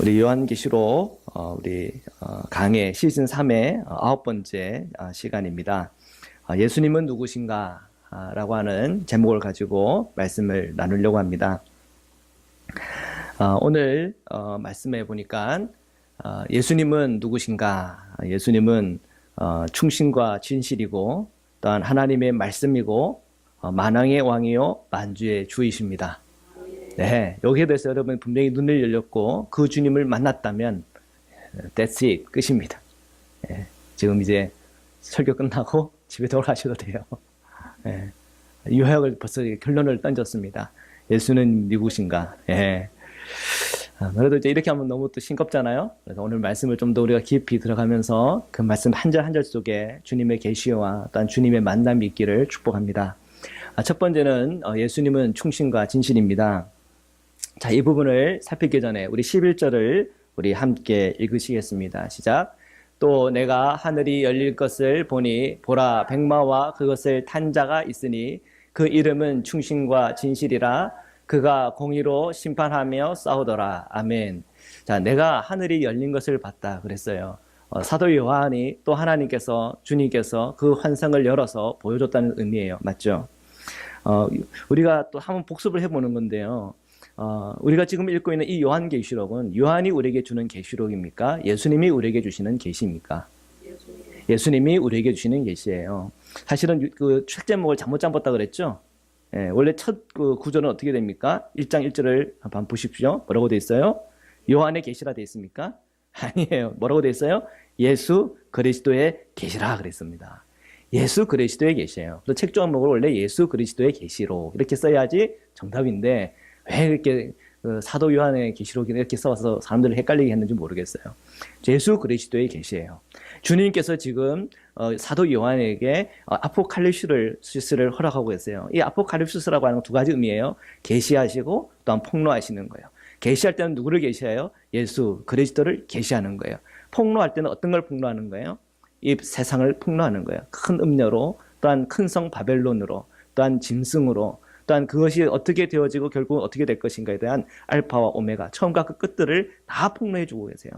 우리 요한계시록 강의 시즌 3의 9번째 시간입니다. 예수님은 누구신가? 라고 하는 제목을 가지고 말씀을 나누려고 합니다. 오늘 말씀해 보니까 예수님은 누구신가? 예수님은 충신과 진실이고 또한 하나님의 말씀이고 만왕의 왕이요 만주의 주이십니다. 네, 여기에 대해서 여러분 분명히 눈을 열렸고 그 주님을 만났다면 that's it, 끝입니다. 네, 지금 이제 설교 끝나고 집에 돌아가셔도 돼요. 네, 유학을 벌써 결론을 던졌습니다. 예수는 누구신가? 네. 그래도 이제 이렇게 하면 너무 또 싱겁잖아요. 그래서 오늘 말씀을 좀 더 우리가 깊이 들어가면서 그 말씀 한 절 한 절 속에 주님의 계시와 또한 주님의 만남이 있기를 축복합니다. 첫 번째는 예수님은 충신과 진실입니다. 자, 이 부분을 살피기 전에 우리 11절을 우리 함께 읽으시겠습니다. 시작. 또 내가 하늘이 열릴 것을 보니 보라 백마와 그것을 탄 자가 있으니 그 이름은 충신과 진실이라. 그가 공의로 심판하며 싸우더라. 아멘. 자, 내가 하늘이 열린 것을 봤다 그랬어요. 사도 요한이 또 하나님께서 주님께서 그 환상을 열어서 보여줬다는 의미예요. 맞죠? 우리가 또 한번 복습을 해보는 건데요. 우리가 지금 읽고 있는 이 요한계시록은 요한이 우리에게 주는 계시록입니까? 예수님이 우리에게 주시는 계시입니까? 예수님이 우리에게 주시는 계시예요. 사실은 그 책 제목을 잘못 잡았다 그랬죠? 예, 원래 첫 그 구절은 어떻게 됩니까? 1장 1절을 한번 보십시오. 뭐라고 돼 있어요? 요한의 계시라 돼 있습니까? 아니에요. 뭐라고 돼 있어요? 예수 그리스도의 계시라 그랬습니다. 예수 그리스도의 계시예요. 그래서 책 제목을 원래 예수 그리스도의 계시록 이렇게 써야지 정답인데 왜 이렇게 사도 요한의 계시록이 이렇게 써서 사람들을 헷갈리게 했는지 모르겠어요. 예수 그리스도의 계시예요. 주님께서 지금 사도 요한에게 아포칼립시스를 허락하고 있어요. 이 아포칼립시스라고 하는 건 두 가지 의미예요. 계시하시고 또한 폭로하시는 거예요. 계시할 때는 누구를 계시해요? 예수 그리스도를 계시하는 거예요. 폭로할 때는 어떤 걸 폭로하는 거예요? 이 세상을 폭로하는 거예요. 큰 음녀로, 또한 큰 성 바벨론으로, 또한 짐승으로, 또한 그것이 어떻게 되어지고 결국은 어떻게 될 것인가에 대한 알파와 오메가, 처음과 그 끝들을 다 폭로해 주고 계세요.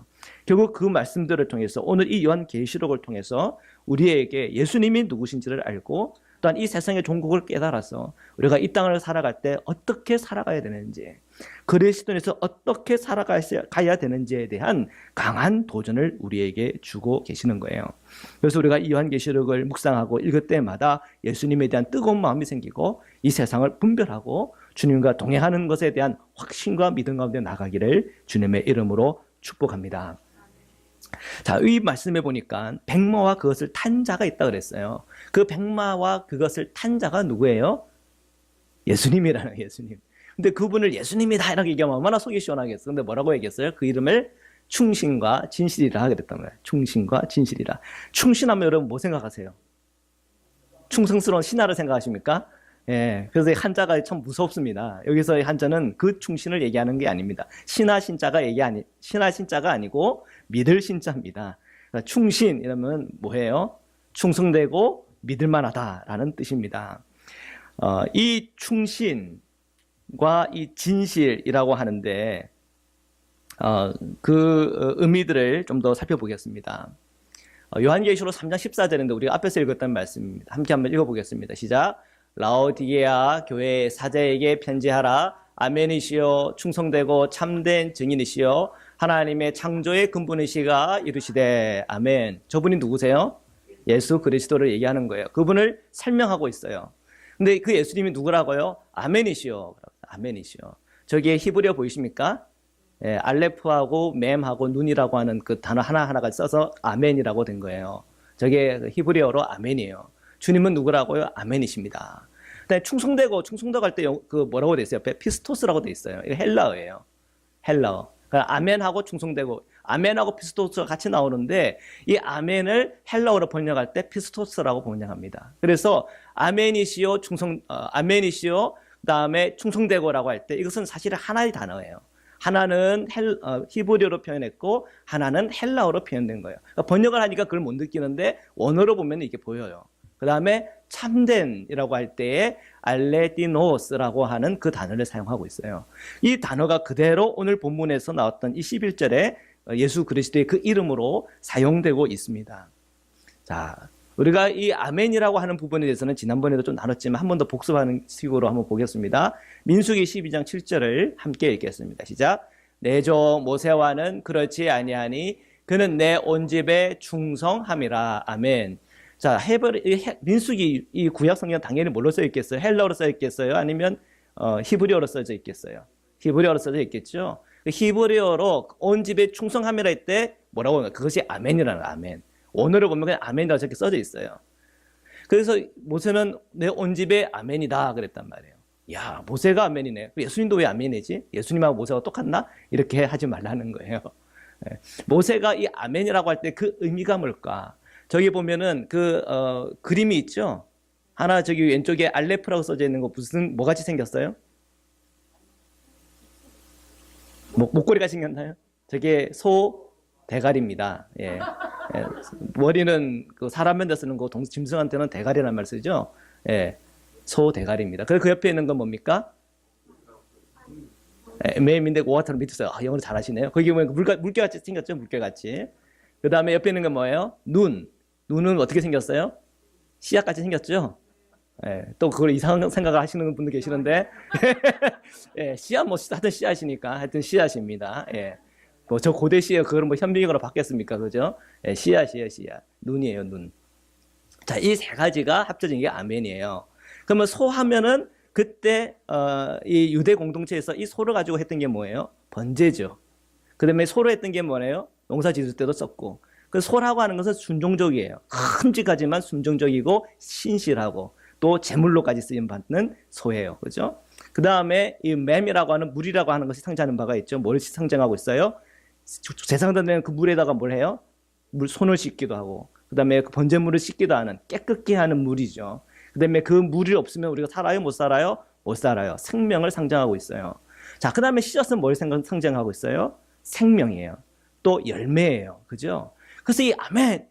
결국 그 말씀들을 통해서 오늘 이 요한계시록을 통해서 우리에게 예수님이 누구신지를 알고 또한 이 세상의 종국을 깨달아서 우리가 이 땅을 살아갈 때 어떻게 살아가야 되는지, 그리스도인에서 어떻게 살아가야 되는지에 대한 강한 도전을 우리에게 주고 계시는 거예요. 그래서 우리가 이 요한계시록을 묵상하고 읽을 때마다 예수님에 대한 뜨거운 마음이 생기고 이 세상을 분별하고 주님과 동행하는 것에 대한 확신과 믿음 가운데 나가기를 주님의 이름으로 축복합니다. 자, 이 말씀해 보니까 백마와 그것을 탄 자가 있다 그랬어요. 그 백마와 그것을 탄 자가 누구예요? 예수님이라는 예수님. 근데 그분을 예수님이다 이렇게 얘기하면 얼마나 속이 시원하겠어. 근데 뭐라고 얘기했어요? 그 이름을 충신과 진실이라 그랬단 말이에요. 충신과 진실이라. 충신하면 여러분 뭐 생각하세요? 충성스러운 신하를 생각하십니까? 예, 그래서 한자가 참 무섭습니다. 여기서 한자는 그 충신을 얘기하는 게 아닙니다. 신하 신자가 아니고 믿을 신자입니다. 그러니까 충신 이러면 뭐예요? 충성되고 믿을만하다라는 뜻입니다. 이 충신과 이 진실이라고 하는데 그 의미들을 좀 더 살펴보겠습니다. 요한계시록 3장 14절인데 우리가 앞에서 읽었던 말씀입니다. 함께 한번 읽어보겠습니다. 시작. 라오디게아 교회 사자에게 편지하라. 아멘이시여 충성되고 참된 증인이시여 하나님의 창조의 근본이시가 이르시되 아멘. 저분이 누구세요? 예수 그리스도를 얘기하는 거예요. 그분을 설명하고 있어요. 근데 그 예수님이 누구라고요? 아멘이시여. 아멘이시여. 저기에 히브리어 보이십니까? 예, 알레프하고 mem하고 눈이라고 하는 그 단어 하나하나가 써서 아멘이라고 된 거예요. 저게 히브리어로 아멘이에요. 주님은 누구라고요? 아멘이십니다. 그다음에 충성되고 할 때 그 뭐라고 돼 있어요? 피스토스라고 돼 있어요. 이거 헬라어예요. 헬라어. 그러니까 아멘하고 충성되고 아멘하고 피스토스가 같이 나오는데 이 아멘을 헬라어로 번역할 때 피스토스라고 번역합니다. 그래서 아멘이시요 아멘이시요 그다음에 충성되고라고 할 때 이것은 사실 하나의 단어예요. 하나는 히브리어로 표현했고 하나는 헬라어로 표현된 거예요. 그러니까 번역을 하니까 그걸 못 느끼는데 원어로 보면 이게 보여요. 그 다음에 참된이라고 할 때에 알레디노스라고 하는 그 단어를 사용하고 있어요. 이 단어가 그대로 오늘 본문에서 나왔던 이 11절에 예수 그리스도의 그 이름으로 사용되고 있습니다. 자, 우리가 이 아멘이라고 하는 부분에 대해서는 지난번에도 좀 나눴지만 한 번 더 복습하는 식으로 한번 보겠습니다. 민수기 12장 7절을 함께 읽겠습니다. 시작. 내 조 모세와는 그렇지 아니하니 그는 내 온 집에 충성함이라. 아멘. 자, 민수기 이 구약 성경 당연히 뭘로 써 있겠어요? 헬라어로 써 있겠어요? 아니면 히브리어로 써져 있겠어요? 히브리어로 써져 있겠죠. 히브리어로 온 집에 충성함이라 할 때 뭐라고 하는 거예요? 그것이 아멘이라는 아멘. 원어를 보면 그냥 아멘이라고 저렇게 써져 있어요. 그래서 모세는 내 온 집에 아멘이다 그랬단 말이에요. 야, 모세가 아멘이네. 예수님도 왜 아멘이지? 예수님하고 모세가 똑같나? 이렇게 하지 말라는 거예요. 모세가 이 아멘이라고 할 때 그 의미가 뭘까? 저기 보면은 그림이 있죠? 하나 저기 왼쪽에 알레프라고 써져 있는 거 뭐 같이 생겼어요? 목걸이가 생겼나요? 저게 소 대가리입니다. 예. 머리는 그 사람 면대 쓰는 거 짐승한테는 대가리라는 말 쓰죠? 예. 소 대가리입니다. 그 옆에 있는 건 뭡니까? 매임인데 오아처럼 밑에 써요. 영어를 잘하시네요. 거기 보면 물개같이 생겼죠? 물개같이. 그 다음에 옆에 있는 건 뭐예요? 눈은 어떻게 생겼어요? 씨앗같이 생겼죠? 예, 또 그걸 이상한 생각을 하시는 분도 계시는데 예, 씨앗 하여튼 씨앗이니까 하여튼 씨앗입니다. 예. 저 고대 시에 그걸 현미경으로 바뀌었습니까? 그죠? 예, 씨앗이에요, 씨앗. 눈이에요, 눈. 자, 이 세 가지가 합쳐진 게 아멘이에요. 그러면 소 하면은 그때 이 유대 공동체에서 이 소를 가지고 했던 게 뭐예요? 번제죠. 그 다음에 소로 했던 게 뭐예요? 농사 지을 때도 썼고. 그 소라고 하는 것은 순종적이에요. 큼직하지만 순종적이고 신실하고 또 제물로까지 쓰임 받는 소예요. 그죠? 그 다음에 이 맴이라고 하는 물이라고 하는 것이 상징하는 바가 있죠. 뭘 상징하고 있어요? 제사장들은 그 물에다가 뭘 해요? 손을 씻기도 하고, 그 다음에 그 번제물을 씻기도 하는 깨끗게 하는 물이죠. 그 다음에 그 물이 없으면 우리가 살아요? 못 살아요? 못 살아요. 생명을 상징하고 있어요. 자, 그 다음에 씨앗은 뭘 상징하고 있어요? 생명이에요. 또 열매예요. 그죠? 그래서 이 아멘,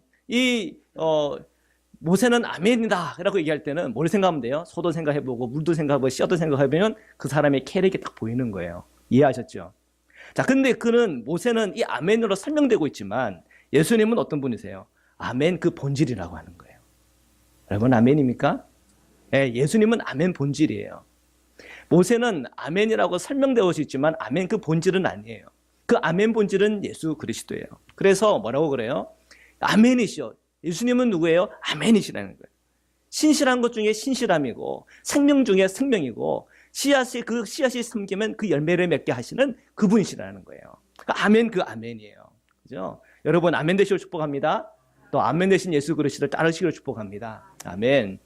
모세는 아멘이다 라고 얘기할 때는 뭘 생각하면 돼요? 소도 생각해보고 물도 생각해보고 씨앗도 생각해보면 그 사람의 캐릭이 딱 보이는 거예요. 이해하셨죠? 자, 근데 모세는 이 아멘으로 설명되고 있지만 예수님은 어떤 분이세요? 아멘 그 본질이라고 하는 거예요. 여러분 아멘입니까? 네, 예수님은 아멘 본질이에요. 모세는 아멘이라고 설명되어 있지만 아멘 그 본질은 아니에요. 그 아멘 본질은 예수 그리스도예요. 그래서 뭐라고 그래요? 아멘이시오. 예수님은 누구예요? 아멘이시라는 거예요. 신실한 것 중에 신실함이고 생명 중에 생명이고 그 씨앗이 섬기면 그 열매를 맺게 하시는 그분이시라는 거예요. 아멘 그 아멘이에요. 그죠? 여러분 아멘 되시길 축복합니다. 또 아멘 되신 예수 그리스도를 따르시길 축복합니다. 아멘.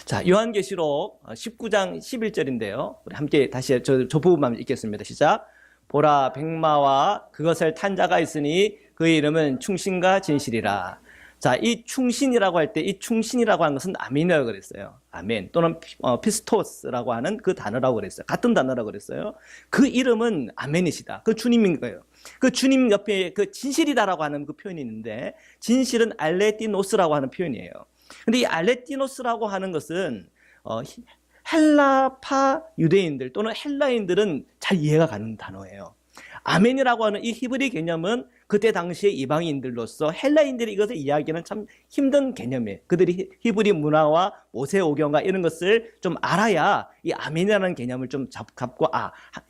자, 요한계시록 19장 11절인데요. 우리 함께 다시 저 부분만 읽겠습니다. 시작. 보라 백마와 그것을 탄 자가 있으니 그의 이름은 충신과 진실이라. 자, 이 충신이라고 할 때 이 충신이라고 하는 것은 아멘이라고 그랬어요. 아멘 또는 피스토스라고 하는 그 단어라고 그랬어요. 같은 단어라고 그랬어요. 그 이름은 아멘이시다. 그 주님인 거예요. 그 주님 옆에 그 진실이다라고 하는 그 표현이 있는데 진실은 알레티노스라고 하는 표현이에요. 근데 이 알레티노스라고 하는 것은 헬라파 유대인들 또는 헬라인들은 잘 이해가 가는 단어예요. 아멘이라고 하는 이 히브리 개념은 그때 당시의 이방인들로서 헬라인들이 이것을 이해하기는 참 힘든 개념이에요. 그들이 히브리 문화와 모세오경과 이런 것을 좀 알아야 이 아멘이라는 개념을 좀 잡고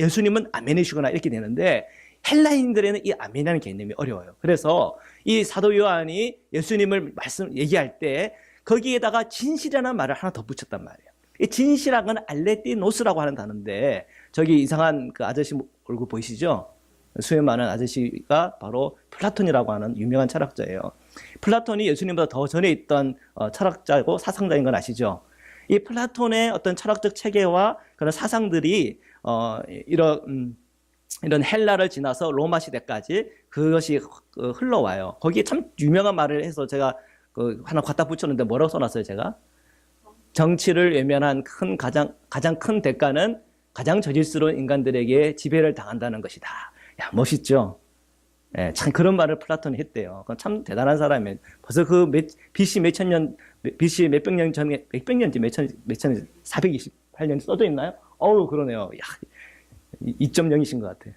예수님은 아멘이시구나 이렇게 되는데 헬라인들에는 이 아멘이라는 개념이 어려워요. 그래서 이 사도 요한이 예수님을 얘기할 때 거기에다가 진실이라는 말을 하나 더 붙였단 말이에요. 이 진실한 건 알레티노스라고 하는 단어인데 저기 이상한 그 아저씨 얼굴 보이시죠? 수염 많은 아저씨가 바로 플라톤이라고 하는 유명한 철학자예요. 플라톤이 예수님보다 더 전에 있던 철학자고 사상자인 건 아시죠? 이 플라톤의 어떤 철학적 체계와 그런 사상들이 이런 헬라를 지나서 로마 시대까지 그것이 흘러와요. 거기에 참 유명한 말을 해서 제가 하나 갖다 붙였는데 뭐라고 써놨어요, 제가? 정치를 외면한 가장 큰 대가는 가장 저질스러운 인간들에게 지배를 당한다는 것이다. 야, 멋있죠? 예, 참 그런 말을 플라톤이 했대요. 그건 참 대단한 사람이에요. 벌써 그 BC 몇천 년, BC 몇백 년 전에, 몇백 년지 몇천 년, 428년 써져 있나요? 어우, 그러네요. 야, 2.0이신 것 같아요.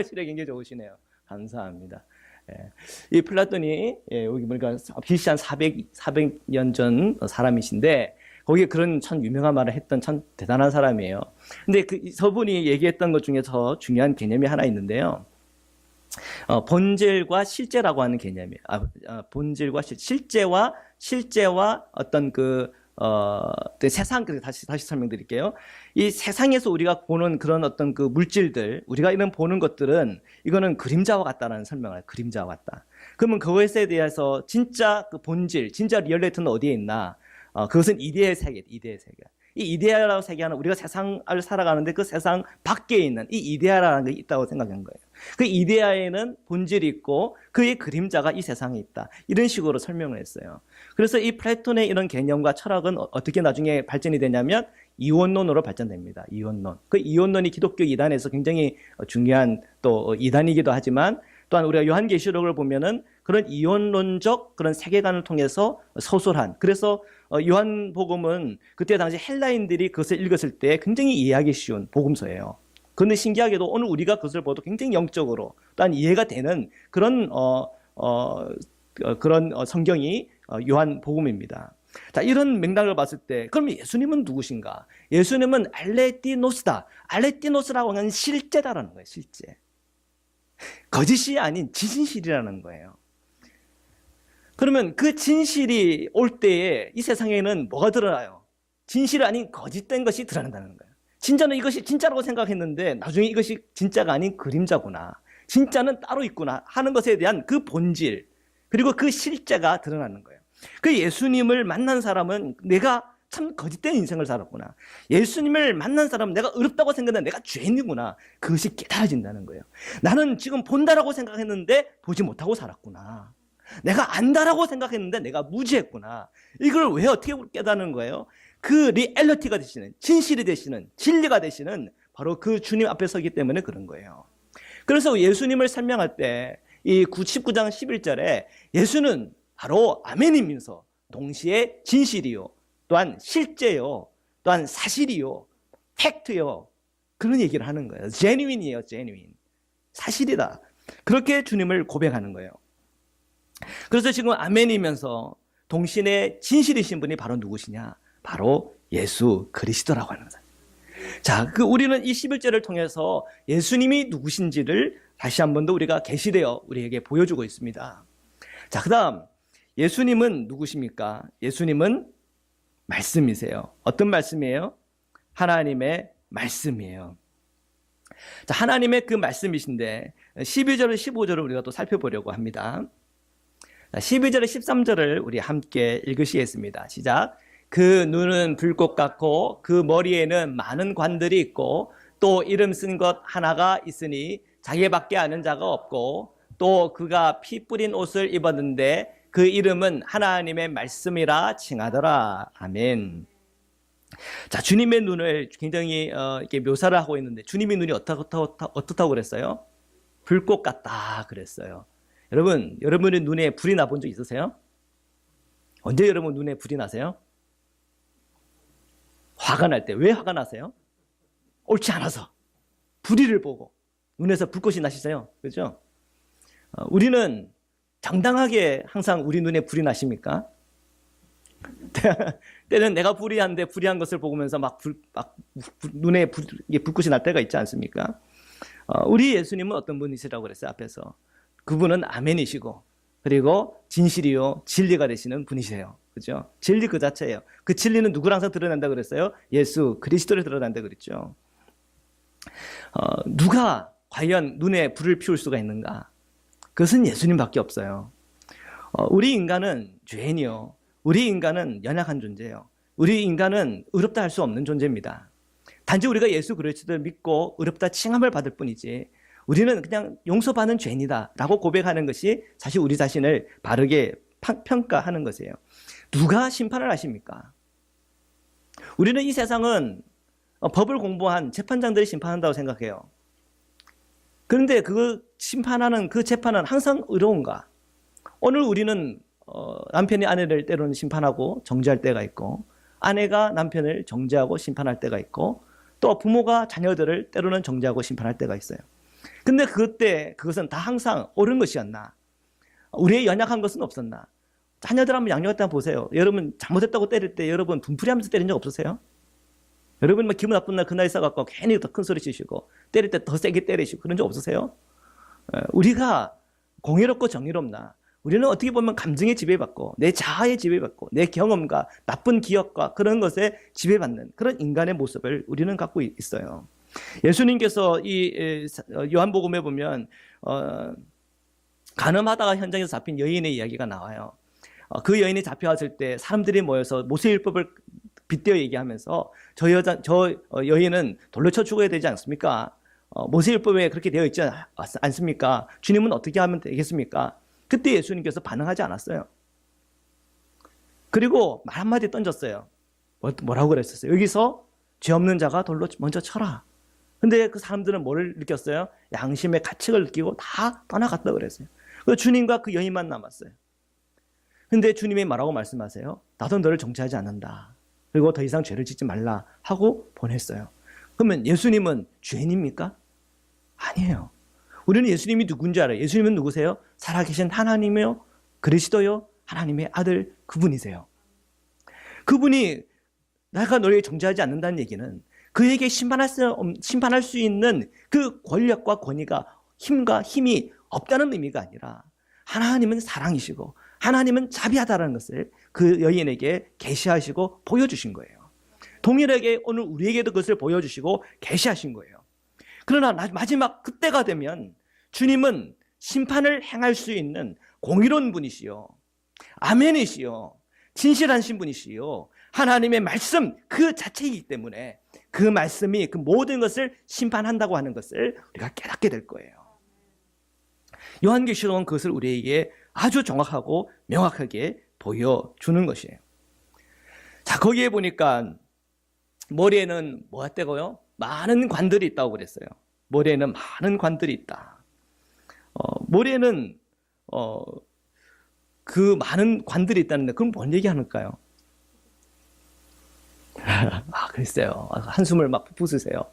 시력이 굉장히 좋으시네요. 감사합니다. 예. 이 플라톤이, 예, 여기 보니까 BC 한 400년 전 사람이신데, 거기에 그런 참 유명한 말을 했던 참 대단한 사람이에요. 근데 저분이 얘기했던 것 중에서 중요한 개념이 하나 있는데요. 본질과 실제라고 하는 개념이에요. 본질과 실제와 어떤 세상, 다시 설명드릴게요. 이 세상에서 우리가 보는 그런 어떤 그 물질들, 우리가 이런 보는 것들은 이거는 그림자와 같다라는 설명을 해요. 그림자와 같다. 그러면 그것에 대해서 진짜 그 본질, 진짜 리얼리티는 어디에 있나? 그것은 이데의 세계, 이데의 세계. 이 이데아라는 세계는 우리가 세상을 살아가는데 그 세상 밖에 있는 이 이데아라는 게 있다고 생각한 거예요. 그 이데아에는 본질이 있고 그의 그림자가 이 세상에 있다. 이런 식으로 설명을 했어요. 그래서 이 플라톤의 이런 개념과 철학은 어떻게 나중에 발전이 되냐면 이원론으로 발전됩니다. 이원론. 그 이원론이 기독교 이단에서 굉장히 중요한 또 이단이기도 하지만 또한 우리가 요한계시록을 보면은 그런 이원론적 그런 세계관을 통해서 서술한, 그래서 요한복음은 그때 당시 헬라인들이 그것을 읽었을 때 굉장히 이해하기 쉬운 복음서예요. 그런데 신기하게도 오늘 우리가 그것을 보도 굉장히 영적으로 또한 이해가 되는 그런 성경이 요한복음입니다. 자, 이런 맥락을 봤을 때 그럼 예수님은 누구신가? 예수님은 알레띠노스다. 알레띠노스라고 하는 실제다라는 거예요. 실제. 거짓이 아닌 진실이라는 거예요. 그러면 그 진실이 올 때에 이 세상에는 뭐가 드러나요? 진실이 아닌 거짓된 것이 드러난다는 거예요. 진짜는 이것이 진짜라고 생각했는데 나중에 이것이 진짜가 아닌 그림자구나. 진짜는 따로 있구나 하는 것에 대한 그 본질, 그리고 그 실제가 드러나는 거예요. 그 예수님을 만난 사람은 내가 참 거짓된 인생을 살았구나. 예수님을 만난 사람은 내가 어렵다고 생각했는데 내가 죄인이구나. 그것이 깨달아진다는 거예요. 나는 지금 본다라고 생각했는데 보지 못하고 살았구나. 내가 안다라고 생각했는데 내가 무지했구나. 이걸 왜 어떻게 깨닫는 거예요? 그 리얼리티가 되시는, 진실이 되시는, 진리가 되시는 바로 그 주님 앞에 서기 때문에 그런 거예요. 그래서 예수님을 설명할 때 이 19장 11절에 예수는 바로 아멘이면서 동시에 진실이요, 또한 실제요, 또한 사실이요, 팩트요, 그런 얘기를 하는 거예요. genuine이에요, genuine. 사실이다. 그렇게 주님을 고백하는 거예요. 그래서 지금 아멘이면서 동시에 진실이신 분이 바로 누구시냐? 바로 예수 그리스도라고 하는 거예요. 자, 우리는 이 11절을 통해서 예수님이 누구신지를 다시 한 번 더 우리가 계시되어 우리에게 보여주고 있습니다. 자, 그 다음 예수님은 누구십니까? 예수님은 말씀이세요. 어떤 말씀이에요? 하나님의 말씀이에요. 자, 하나님의 그 말씀이신데 12절, 15절을 우리가 또 살펴보려고 합니다. 12절에 13절을 우리 함께 읽으시겠습니다. 시작. 그 눈은 불꽃 같고 그 머리에는 많은 관들이 있고 또 이름 쓴 것 하나가 있으니 자기밖에 아는 자가 없고 또 그가 피 뿌린 옷을 입었는데 그 이름은 하나님의 말씀이라 칭하더라. 아멘. 자, 주님의 눈을 굉장히 이렇게 묘사를 하고 있는데 주님의 눈이 어떻다고 그랬어요? 불꽃 같다 그랬어요. 여러분의 눈에 불이 나본 적 있으세요? 언제 여러분 눈에 불이 나세요? 화가 날 때. 왜 화가 나세요? 옳지 않아서. 불의를 보고 눈에서 불꽃이 나시세요. 그렇죠? 우리는 정당하게 항상 우리 눈에 불이 나십니까? 때는 내가 불의한데 불의한 것을 보면서 눈에 불꽃이 날 때가 있지 않습니까? 우리 예수님은 어떤 분이시라고 그랬어요? 앞에서. 그분은 아멘이시고 그리고 진실이요 진리가 되시는 분이세요. 그죠? 진리 그 자체예요. 그 진리는 누구를 항상 드러낸다 그랬어요? 예수 그리스도를 드러낸다 그랬죠. 누가 과연 눈에 불을 피울 수가 있는가? 그것은 예수님밖에 없어요. 우리 인간은 죄인이요. 우리 인간은 연약한 존재예요. 우리 인간은 의롭다 할 수 없는 존재입니다. 단지 우리가 예수 그리스도를 믿고 의롭다 칭함을 받을 뿐이지 우리는 그냥 용서받는 죄인이다 라고 고백하는 것이 사실 우리 자신을 바르게 평가하는 것이에요. 누가 심판을 하십니까? 우리는 이 세상은 법을 공부한 재판장들이 심판한다고 생각해요. 그런데 심판하는 그 재판은 항상 의로운가? 오늘 우리는 남편이 아내를 때로는 심판하고 정죄할 때가 있고, 아내가 남편을 정죄하고 심판할 때가 있고, 또 부모가 자녀들을 때로는 정죄하고 심판할 때가 있어요. 근데 그때 그것은 다 항상 옳은 것이었나? 우리의 연약한 것은 없었나? 자녀들 한번 양육할 때 보세요. 여러분 잘못했다고 때릴 때 여러분 분풀이하면서 때린 적 없으세요? 여러분 막 기분 나쁜 날 그 나이 있어갖고 괜히 더 큰 소리 치시고 때릴 때 더 세게 때리시고 그런 적 없으세요? 우리가 공의롭고 정의롭나? 우리는 어떻게 보면 감정에 지배받고 내 자아에 지배받고 내 경험과 나쁜 기억과 그런 것에 지배받는 그런 인간의 모습을 우리는 갖고 있어요. 예수님께서 이 요한복음에 보면 간음하다가 현장에서 잡힌 여인의 이야기가 나와요. 그 여인이 잡혀왔을 때 사람들이 모여서 모세율법을 빗대어 얘기하면서 저 여인은 돌로 쳐 죽어야 되지 않습니까? 모세율법에 그렇게 되어 있지 않습니까? 주님은 어떻게 하면 되겠습니까? 그때 예수님께서 반응하지 않았어요. 그리고 말 한마디 던졌어요. 뭐라고 그랬었어요? 여기서 죄 없는 자가 돌로 먼저 쳐라. 근데 그 사람들은 뭘 느꼈어요? 양심의 가책을 느끼고 다 떠나갔다 그랬어요. 그래서 주님과 그 여인만 남았어요. 근데 주님이 뭐라고 말씀하세요? 나도 너를 정죄하지 않는다. 그리고 더 이상 죄를 짓지 말라 하고 보냈어요. 그러면 예수님은 죄인입니까? 아니에요. 우리는 예수님이 누군지 알아요. 예수님은 누구세요? 살아계신 하나님이요, 그리스도요, 하나님의 아들 그분이세요. 그분이 내가 너를 정죄하지 않는다는 얘기는 그에게 심판할 수 있는 그 권력과 권위가 힘과 힘이 없다는 의미가 아니라 하나님은 사랑이시고 하나님은 자비하다는 것을 그 여인에게 계시하시고 보여주신 거예요. 동일하게 오늘 우리에게도 그것을 보여주시고 계시하신 거예요. 그러나 마지막 그때가 되면 주님은 심판을 행할 수 있는 공의로운 분이시요, 아멘이시요, 진실하신 분이시요, 하나님의 말씀 그 자체이기 때문에 그 말씀이 그 모든 것을 심판한다고 하는 것을 우리가 깨닫게 될 거예요. 요한계시록은 그것을 우리에게 아주 정확하고 명확하게 보여주는 것이에요. 자, 거기에 보니까 머리에는 뭐가 떼고요? 많은 관들이 있다고 그랬어요. 머리에는 많은 관들이 있다. 머리에는 그 많은 관들이 있다는데 그럼 뭔 얘기하는가요? 글쎄요. 한숨을 막 부으세요.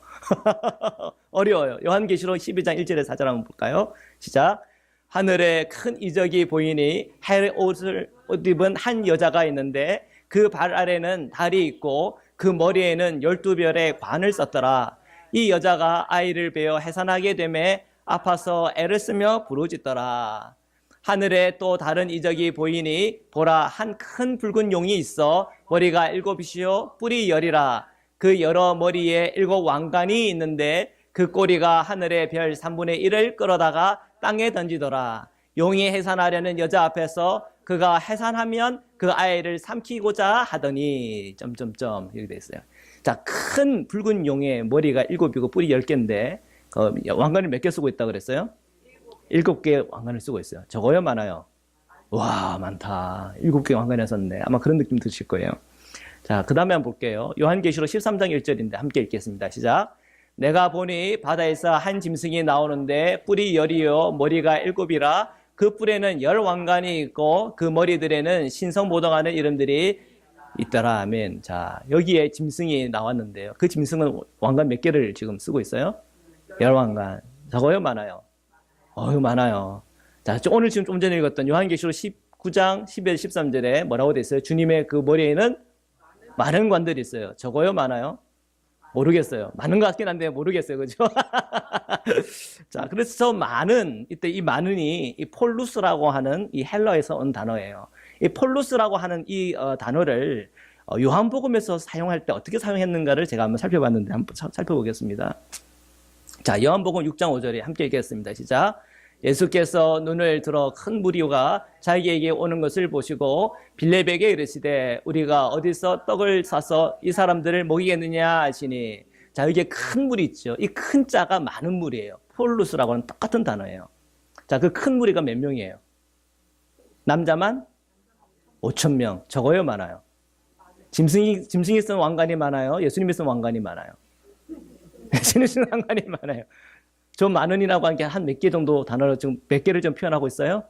어려워요. 요한계시록 12장 1절에 4절 한번 볼까요? 시작. 하늘에 큰 이적이 보이니 해 옷을 입은 한 여자가 있는데 그 발 아래는 달이 있고 그 머리에는 12별의 관을 썼더라. 이 여자가 아이를 베어 해산하게 되매 아파서 애를 쓰며 부르짖더라. 하늘에 또 다른 이적이 보이니 보라, 한 큰 붉은 용이 있어 머리가 7이요 뿔이 10이라. 그 여러 머리에 7 왕관이 있는데 그 꼬리가 하늘의 별 3분의 1을 끌어다가 땅에 던지더라. 용이 해산하려는 여자 앞에서 그가 해산하면 그 아이를 삼키고자 하더니 이렇게 돼 있어요. 자, 큰 붉은 용의 머리가 7이고 뿔이 10개인데 왕관을 몇 개 쓰고 있다고 그랬어요? 7개 왕관을 쓰고 있어요. 적어요, 많아요? 와, 많다. 7개 왕관을 썼네. 아마 그런 느낌 드실 거예요. 자, 그 다음에 한번 볼게요. 요한계시록 13장 1절인데 함께 읽겠습니다. 시작. 내가 보니 바다에서 한 짐승이 나오는데 뿔이 10이요 머리가 7이라. 그 뿔에는 10 왕관이 있고 그 머리들에는 신성모독하는 이름들이 있더라. 아멘. 자, 여기에 짐승이 나왔는데요. 그 짐승은 왕관 몇 개를 지금 쓰고 있어요? 10 왕관. 적어요, 많아요? 많아요. 자, 오늘 지금 좀 전에 읽었던 요한계시록 19장 12절 13절에 뭐라고 돼 있어요? 주님의 그 머리에는 많은 관들이 있어요. 적어요, 많아요? 모르겠어요. 많은 것 같긴 한데 모르겠어요. 그죠? 자, 그래서 저 많은, 이때 이 많은이 이 폴루스라고 하는 이 헬러에서 온 단어예요. 이 폴루스라고 하는 이 단어를 요한복음에서 사용할 때 어떻게 사용했는가를 제가 한번 살펴봤는데 한번 살펴보겠습니다. 자, 요한복음 6장 5절에 함께 읽겠습니다. 시작. 예수께서 눈을 들어 큰 무리가 자기에게 오는 것을 보시고 빌립에게 이르시되 우리가 어디서 떡을 사서 이 사람들을 먹이겠느냐 하시니. 자, 여기에 큰 무리 있죠. 이 큰 자가 많은 무리예요. 폴루스라고 하는 똑같은 단어예요. 자, 그 큰 무리가 몇 명이에요? 남자만 5,000명. 적어요, 많아요? 짐승이 쓴 왕관이 많아요? 예수님이 쓴 왕관이 많아요? 예수님이 쓴 왕관이 많아요? 저 많은이라고 한 게 한 몇 개 정도 단어를 지금 몇 개를 좀 표현하고 있어요?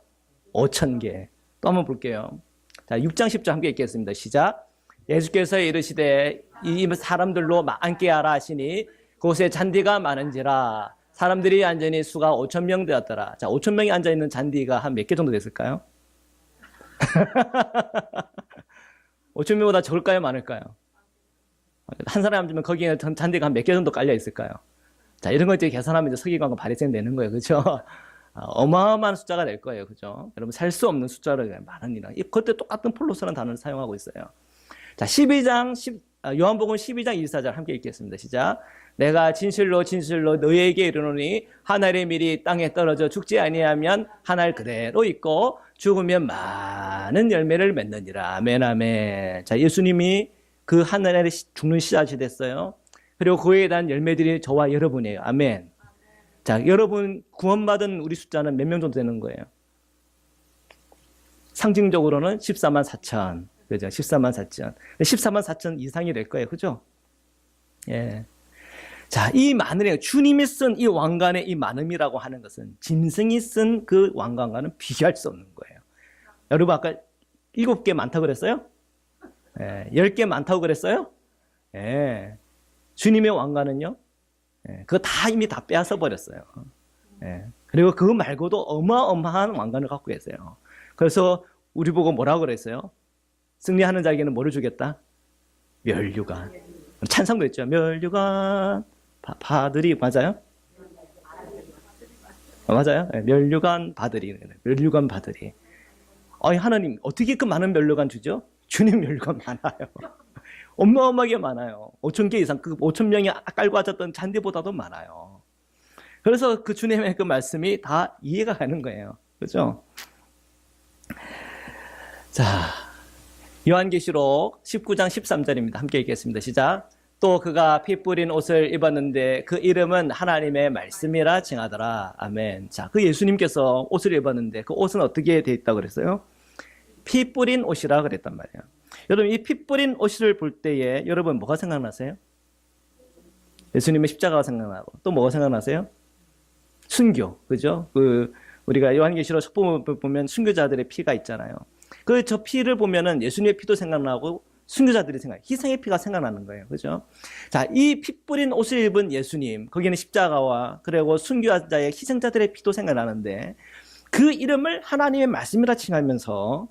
5,000개. 또 한번 볼게요. 자, 6장 10절 함께 읽겠습니다. 시작. 예수께서 이르시되 이 사람들로 많게 하라 하시니 그곳에 잔디가 많은지라 사람들이 앉으니 수가 5,000명 되었더라. 자, 5,000명이 앉아있는 잔디가 한 몇 개 정도 됐을까요? 5,000명보다 적을까요? 많을까요? 한 사람 앉으면 거기에 잔디가 한 몇 개 정도 깔려 있을까요? 자, 이런 거 이제 계산하면 이제 서기관과 바리새인 되는 거예요. 그죠? 어마어마한 숫자가 될 거예요. 그죠? 여러분, 살 수 없는 숫자를 많으니라. 그때 똑같은 폴로스라는 단어를 사용하고 있어요. 자, 요한복음 12장 24절 함께 읽겠습니다. 시작. 내가 진실로 진실로 너희에게 이르노니 한 알의 밀이 땅에 떨어져 죽지 아니하면 한 알 그대로 있고 죽으면 많은 열매를 맺느니라. 아멘, 아멘. 자, 예수님이 그 한 알에 죽는 씨앗이 됐어요. 그리고 그에 대한 열매들이 저와 여러분이에요. 아멘. 자, 여러분 구원받은 우리 숫자는 몇 명 정도 되는 거예요? 상징적으로는 14만 4천. 그죠? 14만 4천. 14만 4천 이상이 될 거예요. 그죠? 예. 자, 이 많으래요. 주님이 쓴 이 왕관의 이 많음이라고 하는 것은 짐승이 쓴 그 왕관과는 비교할 수 없는 거예요. 여러분 아까 7개 많다고 그랬어요? 예. 10개 많다고 그랬어요? 예. 주님의 왕관은요? 예. 그거 다 이미 다 빼앗아 버렸어요. 예. 그리고 그거 말고도 어마어마한 왕관을 갖고 계세요. 그래서 우리 보고 뭐라고 그랬어요? 승리하는 자에게는 뭐를 주겠다? 면류관. 찬성도 했죠. 면류관 받으리. 맞아요? 맞아요? 네, 면류관 받으리. 면류관 받으리. 하나님 어떻게 그 많은 면류관 주죠? 주님 면류관 많아요. 어마어마하게 많아요. 5,000개 이상, 그 5,000명이 깔고 앉았던 잔디보다도 많아요. 그래서 그 주님의 그 말씀이 다 이해가 가는 거예요. 그죠? 자, 요한계시록 19장 13절입니다. 함께 읽겠습니다. 시작. 또 그가 피 뿌린 옷을 입었는데 그 이름은 하나님의 말씀이라 칭하더라. 아멘. 자, 그 예수님께서 옷을 입었는데 그 옷은 어떻게 돼 있다고 그랬어요? 피 뿌린 옷이라 그랬단 말이에요. 여러분, 이 피 뿌린 옷을 볼 때에 여러분 뭐가 생각나세요? 예수님의 십자가가 생각나고 또 뭐가 생각나세요? 순교. 그죠? 우리가 요한계시록 첫 부분 보면 순교자들의 피가 있잖아요. 저 피를 보면은 예수님의 피도 생각나고 순교자들이 희생의 피가 생각나는 거예요. 그죠? 자, 이 피 뿌린 옷을 입은 예수님, 거기는 십자가와 그리고 순교자의 희생자들의 피도 생각나는데 그 이름을 하나님의 말씀이라 칭하면서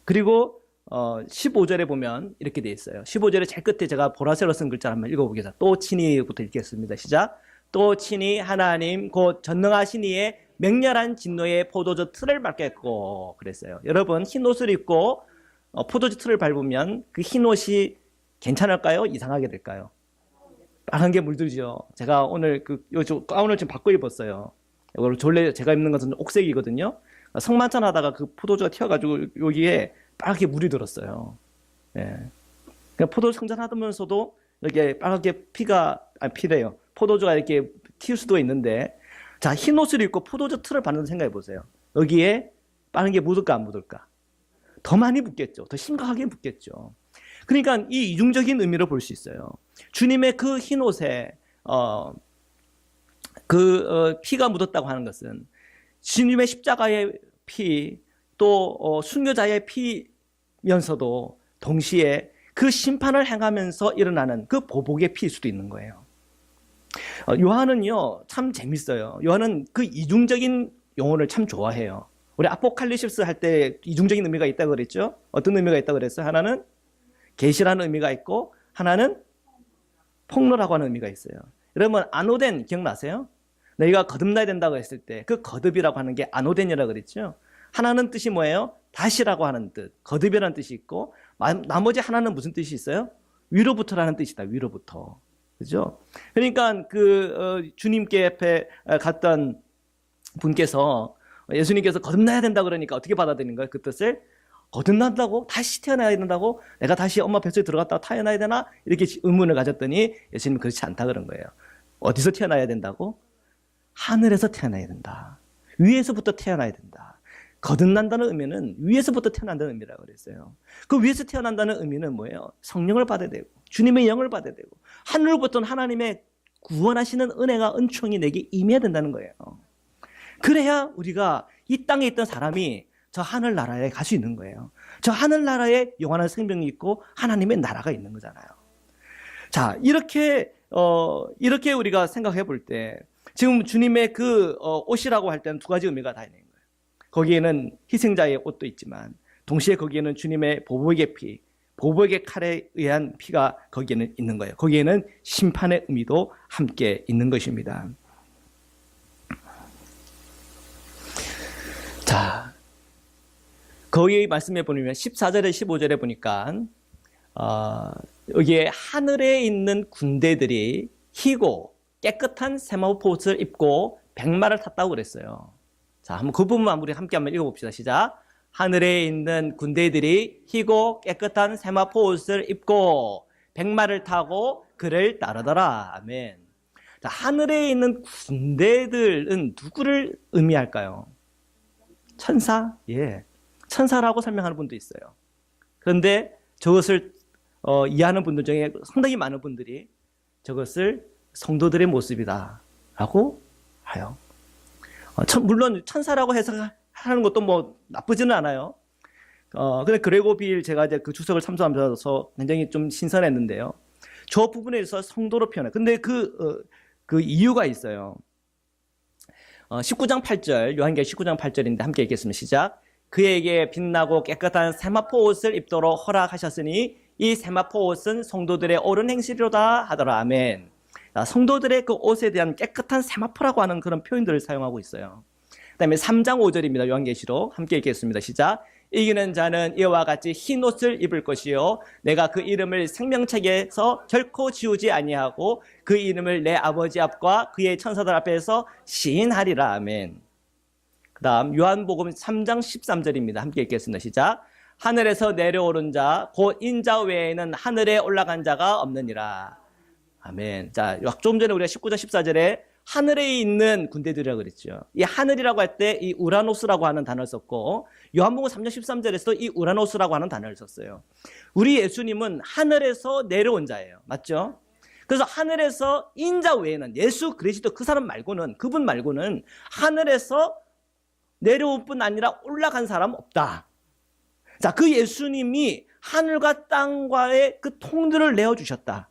그리고 15절에 보면 이렇게 돼 있어요. 15절에 제일 끝에 제가 보라색으로 쓴 글자를 한번 읽어보겠습니다. 또 친히부터 읽겠습니다. 시작. 또 친히 하나님 곧 전능하신 이의 맹렬한 진노의 포도주 틀을 밟겠고 그랬어요. 여러분 흰 옷을 입고 포도주 틀을 밟으면 그 흰 옷이 괜찮을까요? 이상하게 될까요? 빨간 게 물들죠. 제가 오늘 요 가운을 지금 바꿔 입었어요. 원래 제가 입는 것은 옥색이거든요. 성만찬 하다가 그 포도주가 튀어가지고 여기에 빨갛게 물이 들었어요. 예. 포도주 성찬하면서도 이렇게 빨갛게 피래요. 포도주가 이렇게 튈 수도 있는데, 자, 흰 옷을 입고 포도주 틀을 밟는 생각해 보세요. 여기에 빠른 게 묻을까 안 묻을까? 더 많이 묻겠죠. 더 심각하게 묻겠죠. 그러니까 이 이중적인 의미로 볼 수 있어요. 주님의 그 흰 옷에 피가 묻었다고 하는 것은 주님의 십자가의 피, 또 순교자의 피면서도 동시에 그 심판을 행하면서 일어나는 그 보복의 피일 수도 있는 거예요. 요한은요 참 재밌어요. 요한은 그 이중적인 용어를 참 좋아해요. 우리 아포칼립시스 할 때 이중적인 의미가 있다고 그랬죠. 어떤 의미가 있다고 그랬어요? 하나는 계시라는 의미가 있고 하나는 폭로라고 하는 의미가 있어요. 여러분 아노덴 기억나세요? 너희가 거듭나야 된다고 했을 때 그 거듭이라고 하는 게 아노덴이라고 그랬죠. 하나는 뜻이 뭐예요? 다시라고 하는 뜻, 거듭이라는 뜻이 있고 나머지 하나는 무슨 뜻이 있어요? 위로부터라는 뜻이다. 위로부터. 그죠? 그러니까 주님께 앞에 갔던 분께서 예수님께서 거듭나야 된다 그러니까 어떻게 받아들이는 거예요? 그 뜻을 거듭난다고? 다시 태어나야 된다고? 내가 다시 엄마 뱃속에 들어갔다가 태어나야 되나? 이렇게 의문을 가졌더니 예수님은 그렇지 않다 그런 거예요. 어디서 태어나야 된다고? 하늘에서 태어나야 된다. 위에서부터 태어나야 된다. 거듭난다는 의미는 위에서부터 태어난다는 의미라고 그랬어요. 그 위에서 태어난다는 의미는 뭐예요? 성령을 받아야 되고 주님의 영을 받아야 되고 하늘로부터는 하나님의 구원하시는 은혜가 은총이 내게 임해야 된다는 거예요. 그래야 우리가 이 땅에 있던 사람이 저 하늘나라에 갈 수 있는 거예요. 저 하늘나라에 영원한 생명이 있고 하나님의 나라가 있는 거잖아요. 자, 이렇게 우리가 생각해 볼 때 지금 주님의 그 옷이라고 할 때는 두 가지 의미가 다 있는 거예요. 거기에는 희생자의 옷도 있지만 동시에 거기에는 주님의 보복의 피, 보복의 칼에 의한 피가 거기에는 있는 거예요. 거기에는 심판의 의미도 함께 있는 것입니다. 자, 거기 말씀해 보면 14절에 15절에 보니까 여기에 하늘에 있는 군대들이 희고 깨끗한 세마포 옷을 입고 백마를 탔다고 그랬어요. 자, 한번 그 부분만 우리 함께 한번 읽어봅시다. 시작. 하늘에 있는 군대들이 희고 깨끗한 세마포 옷을 입고 백마를 타고 그를 따르더라. 아멘. 자, 하늘에 있는 군대들은 누구를 의미할까요? 천사? 예. 천사라고 설명하는 분도 있어요. 그런데 저것을 이해하는 분들 중에 상당히 많은 분들이 저것을 성도들의 모습이다 라고 해요. 물론 천사라고 해석하는 것도 뭐 나쁘지는 않아요. 근데 그레고 빌 제가 이제 그 주석을 참조하면서 굉장히 좀 신선했는데요. 저 부분에 있어서 성도로 표현해요. 근데 그 이유가 있어요. 19장 8절, 요한계시록 19장 8절인데 함께 읽겠습니다. 시작. 그에게 빛나고 깨끗한 세마포 옷을 입도록 허락하셨으니 이 세마포 옷은 성도들의 옳은 행실이로다 하더라. 아멘. 성도들의 그 옷에 대한 깨끗한 세마포라고 하는 그런 표현들을 사용하고 있어요. 그 다음에 3장 5절입니다. 요한계시록 함께 읽겠습니다. 시작. 이기는 자는 이와 같이 흰 옷을 입을 것이요 내가 그 이름을 생명책에서 결코 지우지 아니하고 그 이름을 내 아버지 앞과 그의 천사들 앞에서 시인하리라. 아멘. 그 다음 요한복음 3장 13절입니다. 함께 읽겠습니다. 시작. 하늘에서 내려오른 자 곧 인자 외에는 하늘에 올라간 자가 없느니라. 아멘. 자, 좀 전에 우리가 19장 14절에 하늘에 있는 군대들이라고 그랬죠. 이 하늘이라고 할 때 이 우라노스라고 하는 단어를 썼고 요한복음 3장 13절에서도 이 우라노스라고 하는 단어를 썼어요. 우리 예수님은 하늘에서 내려온 자예요. 맞죠? 그래서 하늘에서 인자 외에는 예수 그리스도 그 사람 말고는 그분 말고는 하늘에서 내려올 뿐 아니라 올라간 사람 없다. 자, 그 예수님이 하늘과 땅과의 그 통들을 내어주셨다.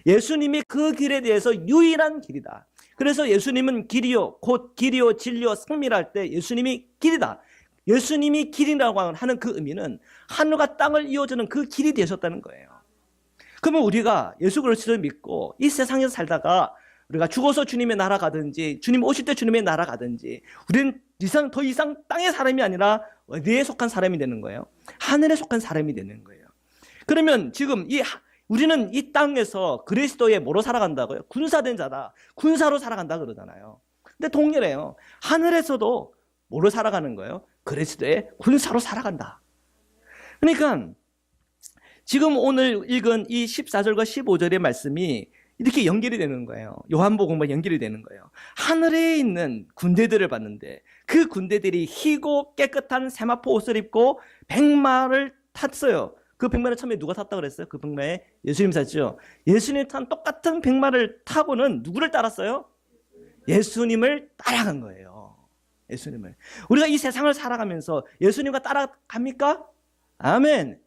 예수님이 그 길에 대해서 유일한 길이다. 그래서 예수님은 길이요, 곧 길이요, 진리요, 생미라 할 때 예수님이 길이다. 예수님이 길이라고 하는 그 의미는 하늘과 땅을 이어주는 그 길이 되셨다는 거예요. 그러면 우리가 예수 그리스도를 믿고 이 세상에서 살다가 우리가 죽어서 주님의 나라 가든지 주님 오실 때 주님의 나라 가든지 우리는 더 이상 땅의 사람이 아니라 어디에 속한 사람이 되는 거예요? 하늘에 속한 사람이 되는 거예요. 그러면 지금 우리는 이 땅에서 그리스도의 뭐로 살아간다고요? 군사된 자다. 군사로 살아간다 그러잖아요. 근데 동일해요. 하늘에서도 뭐로 살아가는 거예요? 그리스도의 군사로 살아간다. 그러니까 지금 오늘 읽은 이 14절과 15절의 말씀이 이렇게 연결이 되는 거예요. 요한복음과 연결이 되는 거예요. 하늘에 있는 군대들을 봤는데 그 군대들이 희고 깨끗한 세마포 옷을 입고 백마를 탔어요. 그 백마를 처음에 누가 탔다고 그랬어요? 그 백마에 예수님 탔죠. 예수님 탄 똑같은 백마를 타고는 누구를 따랐어요? 예수님을 따라간 거예요. 예수님을. 우리가 이 세상을 살아가면서 예수님과 따라갑니까? 아멘.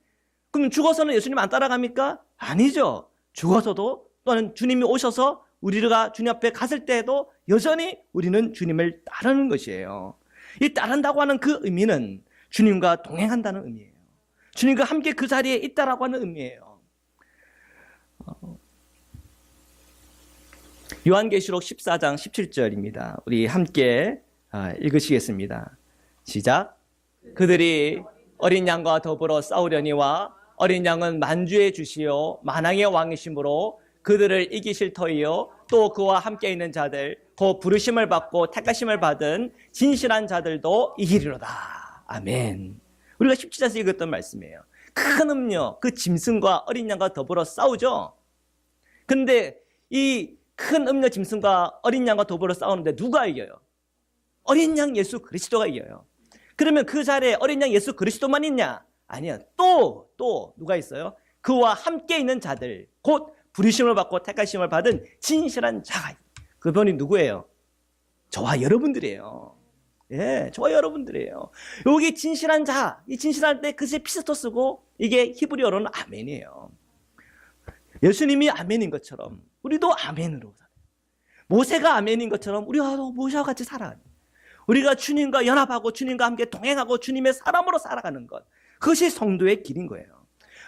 그럼 죽어서는 예수님 안 따라갑니까? 아니죠. 죽어서도 또는 주님이 오셔서 우리가 주님 앞에 갔을 때에도 여전히 우리는 주님을 따르는 것이에요. 이 따른다고 하는 그 의미는 주님과 동행한다는 의미예요. 주님과 함께 그 자리에 있다라고 하는 의미예요. 요한계시록 14장 17절입니다. 우리 함께 읽으시겠습니다. 시작. 그들이 어린 양과 더불어 싸우려니와 어린 양은 만주의 주시요 만왕의 왕이심으로 그들을 이기실 터이요 또 그와 함께 있는 자들 그 부르심을 받고 택하심을 받은 진실한 자들도 이기리로다. 아멘. 우리가 17절에서 읽었던 말씀이에요. 큰 음녀, 그 짐승과 어린 양과 더불어 싸우죠. 근데 이 큰 음녀 짐승과 어린 양과 더불어 싸우는데 누가 이겨요? 어린 양 예수 그리스도가 이겨요. 그러면 그 자리에 어린 양 예수 그리스도만 있냐? 아니요. 또 누가 있어요? 그와 함께 있는 자들, 곧 부르심을 받고 택하심을 받은 진실한 자가, 그분이 누구예요? 저와 여러분들이에요. 예, 저와 여러분들이에요. 여기 진실한 자, 이 진실할 때 그새 피스토스고 이게 히브리어로는 아멘이에요. 예수님이 아멘인 것처럼 우리도 아멘으로 살아요. 모세가 아멘인 것처럼 우리가 모세와 같이 살아가는, 우리가 주님과 연합하고 주님과 함께 동행하고 주님의 사람으로 살아가는 것, 그것이 성도의 길인 거예요.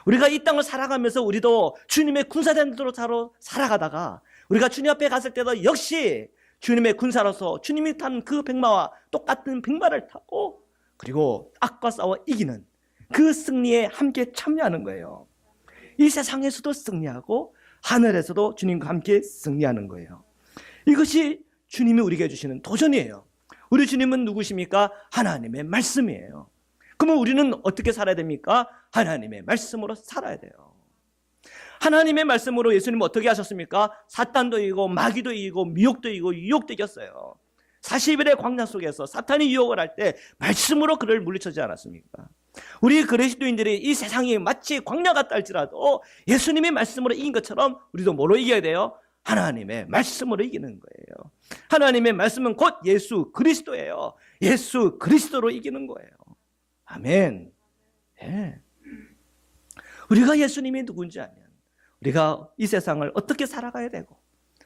우리가 이 땅을 살아가면서 우리도 주님의 군사대로 살아가다가 우리가 주님 앞에 갔을 때도 역시 주님의 군사로서 주님이 탄 그 백마와 똑같은 백마를 타고 그리고 악과 싸워 이기는 그 승리에 함께 참여하는 거예요. 이 세상에서도 승리하고 하늘에서도 주님과 함께 승리하는 거예요. 이것이 주님이 우리에게 주시는 도전이에요. 우리 주님은 누구십니까? 하나님의 말씀이에요. 그러면 우리는 어떻게 살아야 됩니까? 하나님의 말씀으로 살아야 돼요. 하나님의 말씀으로 예수님은 어떻게 하셨습니까? 사탄도 이기고 마귀도 이기고 미혹도 이기고 유혹도 이겼어요. 40일의 광야 속에서 사탄이 유혹을 할 때 말씀으로 그를 물리치지 않았습니까? 우리 그리스도인들이 이 세상이 마치 광야 같다 할지라도 예수님의 말씀으로 이긴 것처럼 우리도 뭐로 이겨야 돼요? 하나님의 말씀으로 이기는 거예요. 하나님의 말씀은 곧 예수 그리스도예요. 예수 그리스도로 이기는 거예요. 아멘. 네. 우리가 예수님이 누군지 알면 우리가 이 세상을 어떻게 살아가야 되고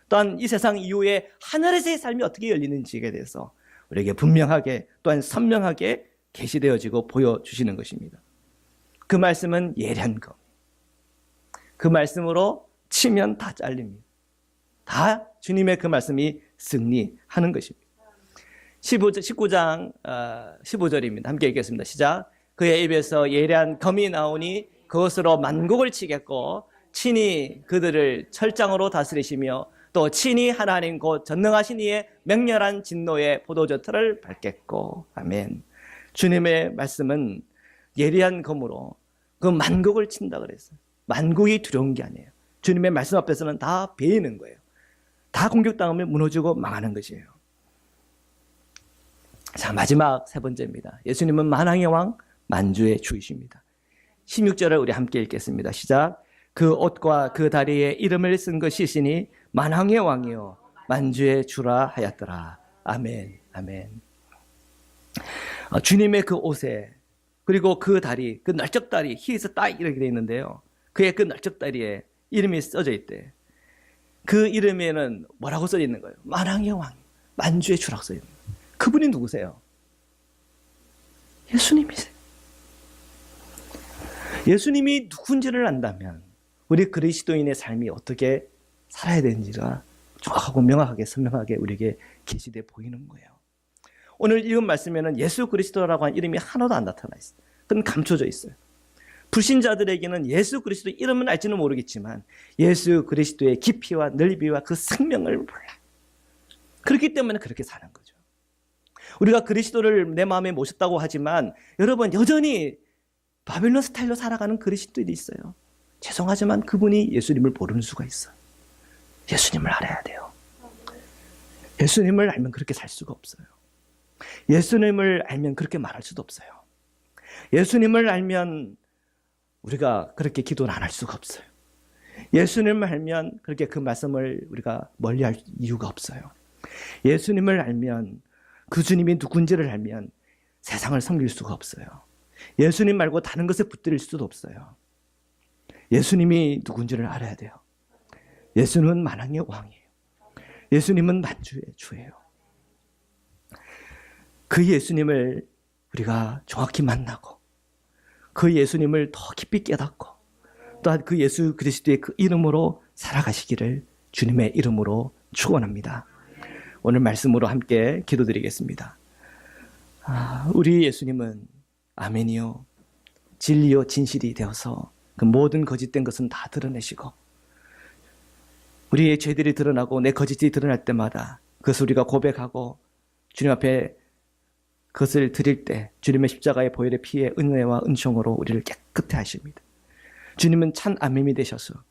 또한 이 세상 이후에 하늘에서의 삶이 어떻게 열리는지에 대해서 우리에게 분명하게 또한 선명하게 계시되어지고 보여주시는 것입니다. 그 말씀은 예련검. 그 말씀으로 치면 다 잘립니다. 다 주님의 그 말씀이 승리하는 것입니다. 19장 15절입니다. 함께 읽겠습니다. 시작. 그의 입에서 예리한 검이 나오니 그것으로 만국을 치겠고 친히 그들을 철장으로 다스리시며 또 친히 하나님 곧 전능하신 이의 맹렬한 진노의 포도주 틀을 밟겠고. 아멘. 주님의 말씀은 예리한 검으로 그 만국을 친다 그랬어요. 만국이 두려운 게 아니에요. 주님의 말씀 앞에서는 다 베이는 거예요. 다 공격당하면 무너지고 망하는 것이에요. 자, 마지막 세 번째입니다. 예수님은 만왕의 왕, 만주의 주이십니다. 16절을 우리 함께 읽겠습니다. 시작. 그 옷과 그 다리에 이름을 쓴 것이시니 만왕의 왕이요 만주의 주라 하였더라. 아멘. 아멘. 주님의 그 옷에 그리고 그 다리, 그 널쩍다리, 히에서 따 이렇게 되어 있는데요. 그의 그 널쩍다리에 이름이 써져 있대. 그 이름에는 뭐라고 써져 있는 거예요? 만왕의 왕, 만주의 주라고 써져 있는 거예요. 그분이 누구세요? 예수님이세요. 예수님이 누군지를 안다면 우리 그리스도인의 삶이 어떻게 살아야 되는지가 정확하고 명확하게 선명하게 우리에게 계시돼 보이는 거예요. 오늘 읽은 말씀에는 예수 그리스도라고 하는 이름이 하나도 안 나타나 있어요. 그건 감춰져 있어요. 불신자들에게는 예수 그리스도 이름은 알지는 모르겠지만 예수 그리스도의 깊이와 넓이와 그 생명을 몰라요. 그렇기 때문에 그렇게 사는 거죠. 우리가 그리스도를 내 마음에 모셨다고 하지만 여러분 여전히 바빌론 스타일로 살아가는 그리스도인이 있어요. 죄송하지만 그분이 예수님을 모르는 수가 있어요. 예수님을 알아야 돼요. 예수님을 알면 그렇게 살 수가 없어요. 예수님을 알면 그렇게 말할 수도 없어요. 예수님을 알면 우리가 그렇게 기도를 안 할 수가 없어요. 예수님을 알면 그렇게 그 말씀을 우리가 멀리할 이유가 없어요. 예수님을 알면 그 주님이 누군지를 알면 세상을 섬길 수가 없어요. 예수님 말고 다른 것에 붙들릴 수도 없어요. 예수님이 누군지를 알아야 돼요. 예수님은 만왕의 왕이에요. 예수님은 만주의 주예요. 그 예수님을 우리가 정확히 만나고 그 예수님을 더 깊이 깨닫고 또한 그 예수 그리스도의 그 이름으로 살아가시기를 주님의 이름으로 축원합니다. 오늘 말씀으로 함께 기도드리겠습니다. 우리 예수님은 아멘이요 진리요 진실이 되어서 그 모든 거짓된 것은 다 드러내시고 우리의 죄들이 드러나고 내 거짓이 드러날 때마다 그것을 우리가 고백하고 주님 앞에 그것을 드릴 때 주님의 십자가의 보혈의 피의 은혜와 은총으로 우리를 깨끗해 하십니다. 주님은 참 아멘이 되셔서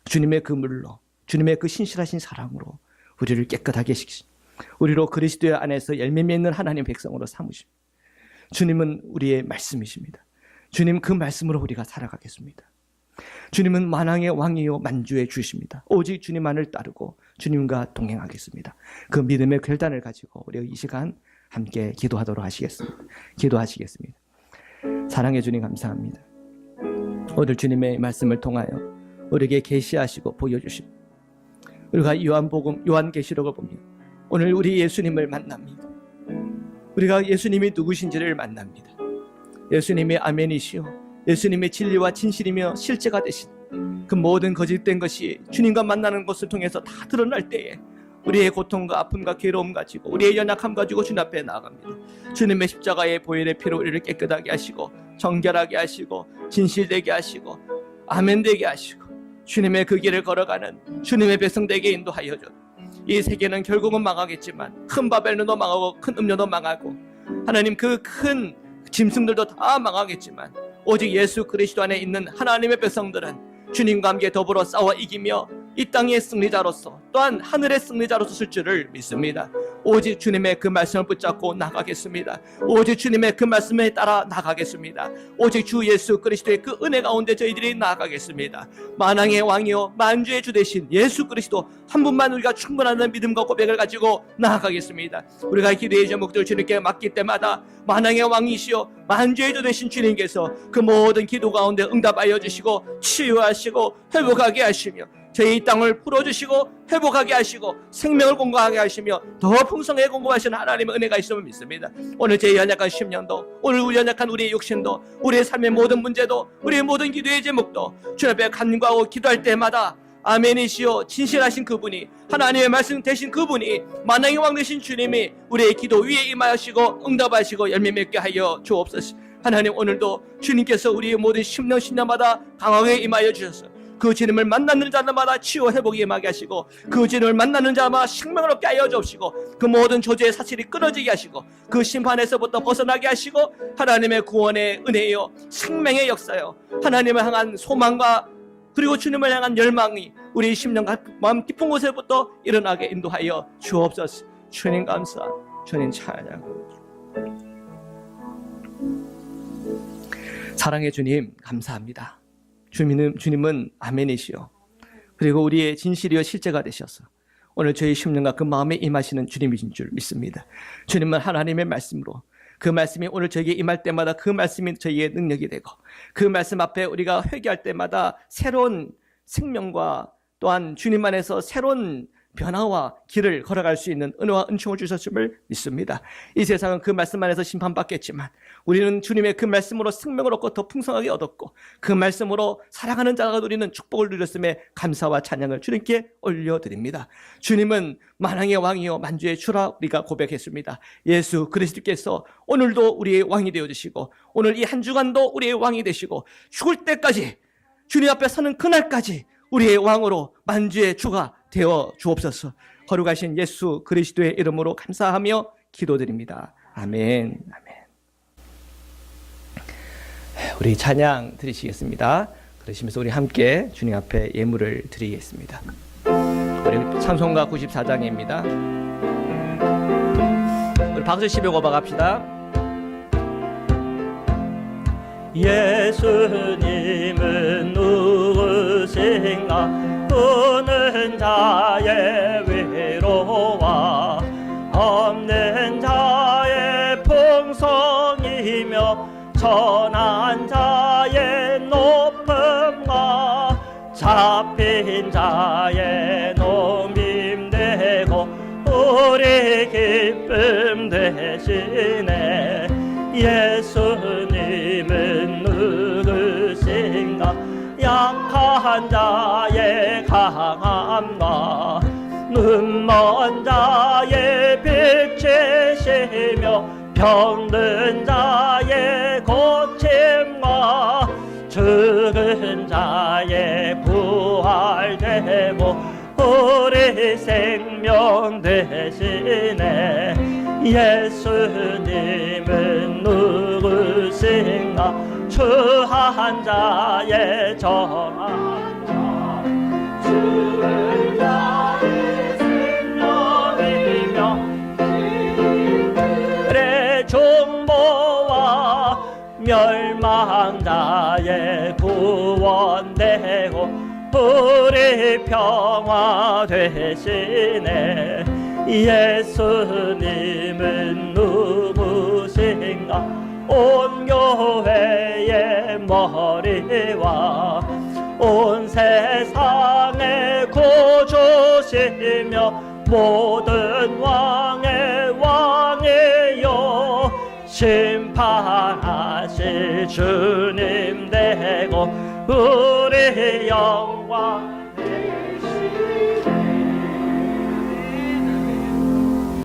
주님의 그 물로 주님의 그 신실하신 사랑으로 우리를 깨끗하게 시키십니다. 우리로 그리스도의 안에서 열매 맺는 하나님의 백성으로 삼으십니다. 주님은 우리의 말씀이십니다. 주님 그 말씀으로 우리가 살아가겠습니다. 주님은 만왕의 왕이요 만주의 주십니다. 오직 주님만을 따르고 주님과 동행하겠습니다. 그 믿음의 결단을 가지고 우리 이 시간 함께 기도하도록 하시겠습니다. 기도하시겠습니다. 사랑해 주님 감사합니다. 오늘 주님의 말씀을 통하여 우리에게 계시하시고 보여주시고 우리가 요한계시록을 보며 오늘 우리 예수님을 만납니다. 우리가 예수님이 누구신지를 만납니다. 예수님이 아멘이시오, 예수님의 진리와 진실이며 실제가 되신 그 모든 거짓된 것이 주님과 만나는 것을 통해서 다 드러날 때에 우리의 고통과 아픔과 괴로움 가지고 우리의 연약함 가지고 주님 앞에 나아갑니다. 주님의 십자가의 보혈의 피로 우리를 깨끗하게 하시고 정결하게 하시고 진실되게 하시고 아멘되게 하시고 주님의 그 길을 걸어가는 주님의 백성되게 인도하여 줘. 이 세계는 결국은 망하겠지만 큰 바벨론도 망하고 큰 음료도 망하고 하나님 그 큰 짐승들도 다 망하겠지만 오직 예수 그리스도 안에 있는 하나님의 백성들은 주님과 함께 더불어 싸워 이기며 이 땅의 승리자로서 또한 하늘의 승리자로서 쓸 줄을 믿습니다. 오직 주님의 그 말씀을 붙잡고 나가겠습니다. 오직 주님의 그 말씀에 따라 나가겠습니다. 오직 주 예수 그리스도의 그 은혜 가운데 저희들이 나아가겠습니다. 만왕의 왕이요 만주의 주 되신 예수 그리스도 한 분만 우리가 충분한 믿음과 고백을 가지고 나아가겠습니다. 우리가 기도의 제목들 주님께 맡길 때마다 만왕의 왕이시요 만주의 주 되신 주님께서 그 모든 기도 가운데 응답하여 주시고 치유하시고 회복하게 하시며 저희 이 땅을 풀어주시고 회복하게 하시고 생명을 공고하게 하시며 더 풍성하게 공고하시는 하나님의 은혜가 있음을 믿습니다. 오늘 제 연약한 심령도 오늘 연약한 우리의 육신도 우리의 삶의 모든 문제도 우리의 모든 기도의 제목도 주님 앞에 간구하고 기도할 때마다 아멘이시오 진실하신 그분이 하나님의 말씀 되신 그분이 만왕의 왕 되신 주님이 우리의 기도 위에 임하시고 응답하시고 열매 맺게 하여 주옵소서. 하나님 오늘도 주님께서 우리의 모든 심령마다 강하게 임하여 주셔서 그 주님을 만나는 자마다 치유 회복이 임하게 하시고 그 주님을 만나는 자마다 생명을 얻게 하여 주옵시고 그 모든 조제의 사실이 끊어지게 하시고 그 심판에서부터 벗어나게 하시고 하나님의 구원의 은혜요 생명의 역사요 하나님을 향한 소망과 그리고 주님을 향한 열망이 우리 심령 마음 깊은 곳에부터 일어나게 인도하여 주옵소서. 주님 감사, 주님 찬양. 사랑의 주님 감사합니다. 주님은 아멘이시오. 그리고 우리의 진실이요 실제가 되셔서 오늘 저희 심령과 그 마음에 임하시는 주님이신 줄 믿습니다. 주님은 하나님의 말씀으로 그 말씀이 오늘 저에게 임할 때마다 그 말씀이 저희의 능력이 되고 그 말씀 앞에 우리가 회개할 때마다 새로운 생명과 또한 주님 안에서 새로운 변화와 길을 걸어갈 수 있는 은혜와 은총을 주셨음을 믿습니다. 이 세상은 그 말씀 안에서 심판받겠지만 우리는 주님의 그 말씀으로 생명을 얻고 더 풍성하게 얻었고 그 말씀으로 살아가는 자가 누리는 축복을 누렸음에 감사와 찬양을 주님께 올려드립니다. 주님은 만왕의 왕이요 만주의 주라 우리가 고백했습니다. 예수 그리스도께서 오늘도 우리의 왕이 되어주시고 오늘 이 한 주간도 우리의 왕이 되시고 죽을 때까지 주님 앞에 서는 그날까지 우리의 왕으로 만주의 주가 되어 주옵소서. 거룩하신 예수 그리스도의 이름으로 감사하며 기도드립니다. 아멘. 아멘. 우리 찬양 드리시겠습니다. 그러시면서 우리 함께 주님 앞에 예물을 드리겠습니다. 우리 찬송가 94장입니다. 우리 박수 10여 고박 합시다. 예수님은 누구신가? 우는 자의 위로와 없는 자의 풍성이며 천한 자의 높음과 잡힌 자의 농임되고 우리 기쁨 되시네. 예수님은 누구신가? 약한 자의 강함과 눈먼 자의 빛이시며 병든 자의 고침과 죽은 자의 부활되고 우리 생명 되시네. 예수님은 누구신가? 추한 자의 정한 자 죽은 자의 생명이며 그의 중보와 멸망자의 구원되고 우리 평화 되시네. 예수님은 누구신가? 온 교회의 머리와 온 세상의 구주시며 모든 왕의 왕이요 심판하실 주님 되고 우리 영광